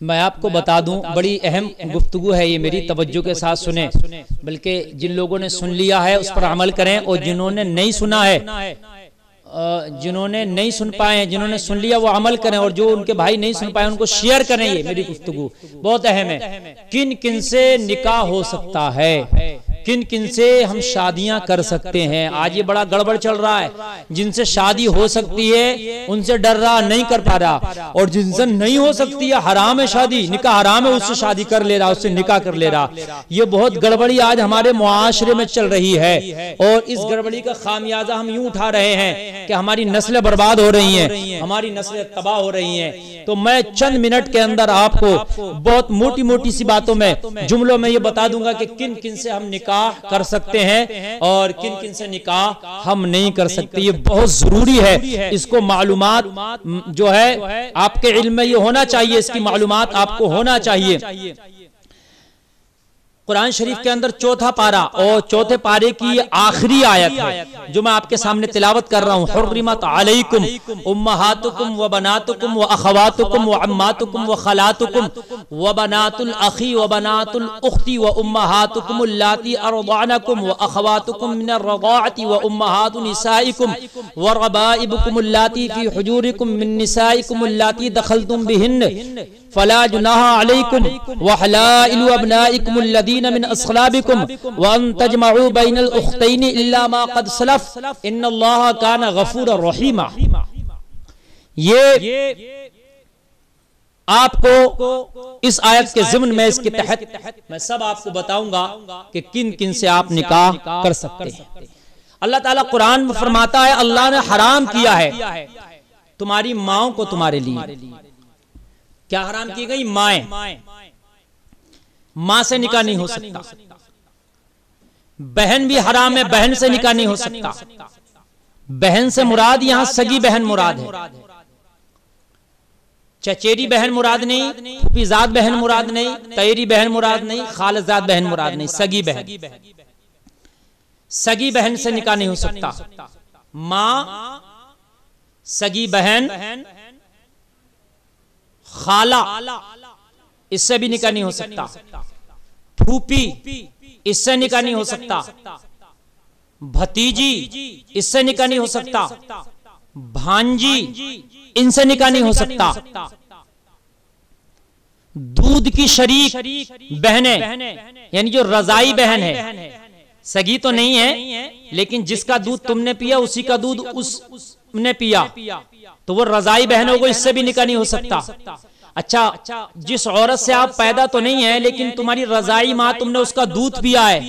मैं आपको बता दूं, बड़ी अहम गुफ्तगू है ये, मेरी तवज्जो के साथ सुने, बल्कि जिन लोगों ने सुन लिया है उस पर अमल करें, और जिन्होंने नहीं सुना है, जिन्होंने नहीं सुन पाए, जिन्होंने सुन लिया वो अमल करें, और जो उनके भाई नहीं सुन पाए उनको शेयर करें। ये मेरी गुफ्तगू बहुत अहम है। किन किन से निकाह हो सकता है, किन किन से हम शादियां कर सकते हैं। आज ये बड़ा गड़बड़ चल रहा है, जिनसे शादी हो सकती है उनसे डर रहा, नहीं कर पा रहा, और जिनसे नहीं हो सकती है, हराम है शादी, निकाह हराम है, उससे शादी कर ले रहा, उससे निकाह कर ले रहा। ये बहुत गड़बड़ी आज हमारे मुआशरे में चल रही है, और इस गड़बड़ी का खामियाजा हम यूं उठा रहे हैं कि हमारी नस्लें बर्बाद हो रही हैं, हमारी नस्लें तबाह हो रही हैं। तो मैं चंद मिनट के अंदर आपको बहुत मोटी मोटी सी बातों में, जुमलों में ये बता दूंगा कि किन किन से हम निकाह कर सकते हैं और किन किन से निकाह हम नहीं कर सकते। ये बहुत जरूरी है, इसको मालूमात जो है आपके इल्म में ये होना चाहिए, इसकी मालूमात आपको होना चाहिए। कुरान शरीफ के अंदर चौथा पारा और चौथे पारे की आखिरी आयत है जो मैं आपके सामने तिलावत कर रहा हूँ। हुर्रिमत अलैकुम उम्महातुकुम व बनातुकुम व अखवातुकुम व अम्मातुकुम व खलातुकुम व बनातुल अखी व बनातुल उख्ती व उम्महातुकुम अल्लाती अरदानकुम व अखवातुकुम मिनर रदाअती व उम्महातु निसाइकुम व रबाइबुकुम अल्लाती फी हुजूरिकुम मिन निसाइकुम अल्लाती दखलतुम बिहिन्न फला जुनाहा अलैकुम व हलाइलु अबनाइकुम अल्लदीना मिन अस्लाबिकुम व अन तजमउ बैनल उख्तैनि इल्ला मा कद सलफ इन्नल्लाहा काना गफूरर रहीमा। ये आपको इस आयत के ज़िम्न में, इसके तहत मैं सब आपको बताऊंगा कि किन किन से आप निकाह कर सकते हैं। अल्लाह ताला कुरान में फरमाता है, अल्लाह ने हराम किया है तुम्हारी माओं को तुम्हारे लिए। क्या हराम की गई? माएं। मां से निकाह नहीं हो सकता। बहन भी हराम है, बहन से निकाह नहीं हो सकता। बहन से मुराद यहां सगी बहन मुराद है, चचेरी बहन मुराद नहीं, फूफीजाद बहन मुराद नहीं, तैरी बहन मुराद नहीं, खालजाद बहन मुराद नहीं, सगी बहन। सगी बहन से निकाह नहीं हो सकता। मां, सगी बहन, खाला, इससे भी निकाह नहीं हो सकता। फूफी, इससे निकाह नहीं हो सकता। भतीजी, इससे निकाह नहीं हो सकता। भांजी, इनसे निकाह नहीं हो सकता। दूध की शरीक बहनें, यानी जो रजाई बहन है, सगी तो नहीं है लेकिन जिसका दूध तुमने पिया उसी का दूध उसने पिया, तो वो रजाई बहन होगी, इससे भी निकाह नहीं हो सकता। अच्छा, जिस औरत से आप पैदा तो नहीं है लेकिन तुम्हारी रजाई माँ, तुमने उसका दूध पिया है,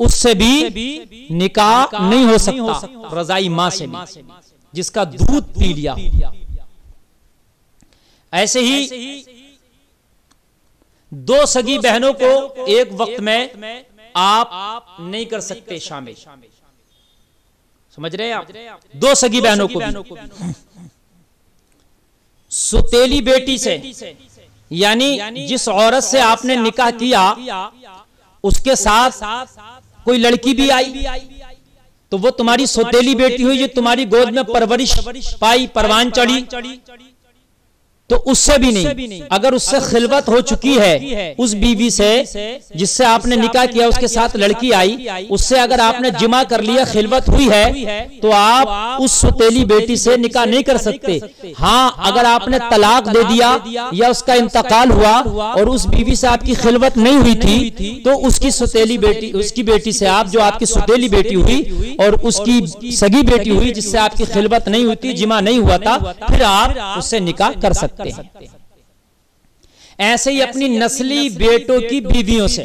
उससे भी निकाह नहीं हो सकता। रजाई माँ से भी, जिसका दूध पी लिया। ऐसे ही दो सगी बहनों को एक वक्त में आप नहीं कर सकते शामिल। समझ रहे हैं आप? दो सगी बहनों को भी। सुतेली बेटी से, यानी जिस औरत से आपने निकाह किया उसके साथ कोई लड़की भी आई तो वो तुम्हारी सुतेली बेटी हुई, जो तुम्हारी गोद में परवरिश पाई, परवान चढ़ी, तो उससे भी नहीं। अगर उससे खिलवत हो चुकी है, उस बीवी से जिससे आपने निकाह किया उसके साथ लड़की आई, उससे अगर आपने जिमा कर लिया, खिलवत हुई है, तो आप उस सुतेली बेटी से निकाह नहीं कर सकते। हाँ, अगर आपने तलाक दे दिया या उसका इंतकाल हुआ और उस बीवी से आपकी खिलवत नहीं हुई थी, तो उसकी सुतेली बेटी, उसकी बेटी से आप, जो आपकी सुतेली बेटी हुई और उसकी सगी बेटी हुई जिससे आपकी खिलवत नहीं हुई थी, जिमा नहीं हुआ था, फिर आप उससे निकाह कर सकते। ऐसे ही अपनी नस्ली बेटों की बीवियों से,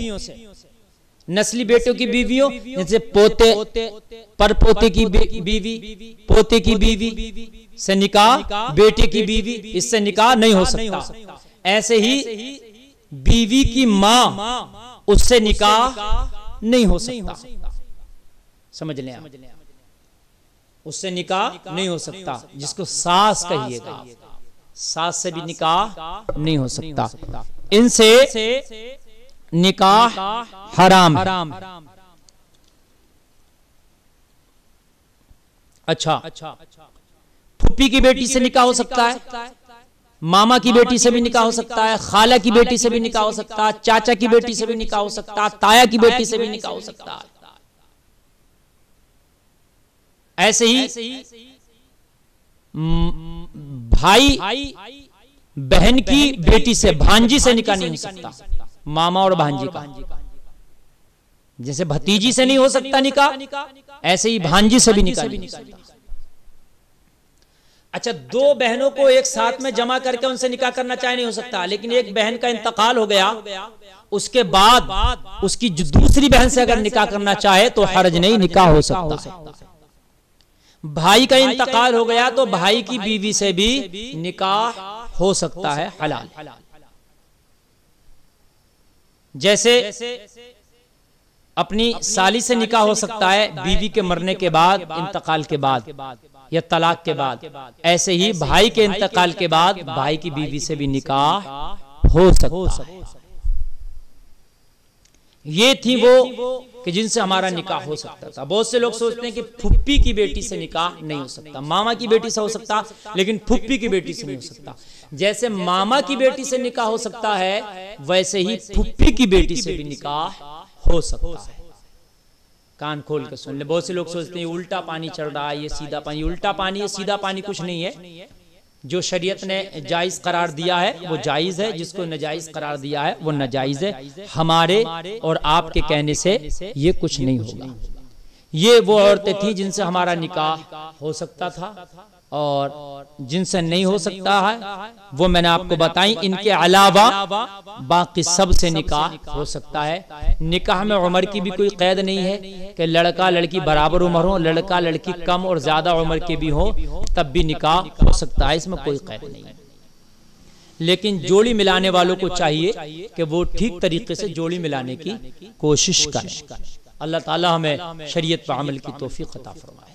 नस्ली बेटों की बीवियों जैसे पोते, परपोते की बीवी, पोते की बीवी से निकाह, बेटे की बीवी, इससे निकाह नहीं हो सकता। ऐसे ही बीवी की मां, उससे निकाह नहीं हो सकता। समझ लें आप, उससे निकाह नहीं हो सकता। जिसको सास कहिएगा, सास से भी निकाह नहीं हो सकता। इनसे निकाह हराम। अच्छा, फूफी की बेटी से निकाह हो सकता है, मामा की बेटी से भी निकाह हो सकता है, खाला की बेटी से भी निकाह हो सकता है, चाचा की बेटी से भी निकाह हो सकता है, ताया की बेटी से भी निकाह हो सकता है। ऐसे ही भाई बहन की बेटी से, भांजी से निकाह नहीं हो सकता, मामा और भांजी का। जैसे भतीजी से नहीं हो सकता निकाह, ऐसे ही भांजी से भी निकाह नहीं हो सकता। अच्छा, दो बहनों को एक साथ में जमा करके उनसे निकाह करना चाहे नहीं हो सकता, लेकिन एक बहन का इंतकाल हो गया, उसके बाद उसकी दूसरी बहन से अगर निकाह करना चाहे तो हर्ज नहीं, निकाह हो सकता है। भाई का इंतकाल हो गया तो भाई की बीवी से भी निकाह हो सकता है, हलाल। जैसे अपनी साली से निकाह हो सकता है बीवी के मरने के बाद, इंतकाल के बाद या तलाक के बाद। ऐसे ही भाई के इंतकाल के बाद भाई की बीवी से भी निकाह हो सकता है। ये थी वो कि जिनसे हमारा निकाह हो सकता था। बहुत से लोग सोचते हैं कि फुप्पी की बेटी से निकाह नहीं हो सकता, मामा की बेटी से हो सकता, लेकिन फुप्पी की बेटी से नहीं हो सकता। जैसे मामा की बेटी से निकाह हो सकता है, वैसे ही फुप्पी की बेटी से भी निकाह हो सकता है। कान खोल के सुन ले। बहुत से लोग सोचते हैं उल्टा पानी चल रहा है, ये सीधा पानी। उल्टा पानी ये सीधा पानी कुछ नहीं है। जो शरीयत ने जायज करार दिया है वो जायज है, जिसको नाजायज करार दिया है वो नाजायज है। हमारे और आपके कहने से ये कुछ नहीं होगा। ये वो औरतें थी जिनसे हमारा निकाह हो सकता था, और जिनसे नहीं हो सकता है वो मैंने आपको बताई। इनके अलावा बाकी सब से निकाह हो सकता है। निकाह में उम्र की भी कोई कैद नहीं है कि लड़का लड़की बराबर उम्र हो, लड़का लड़की कम और ज्यादा उम्र के भी हो तब भी निकाह हो सकता है, इसमें कोई कैद नहीं है। लेकिन जोड़ी मिलाने वालों को चाहिए कि वो ठीक तरीके से जोड़ी मिलाने की कोशिश करें। अल्लाह ताला हमें शरीयत पर अमल की तौफीक अता फरमाए।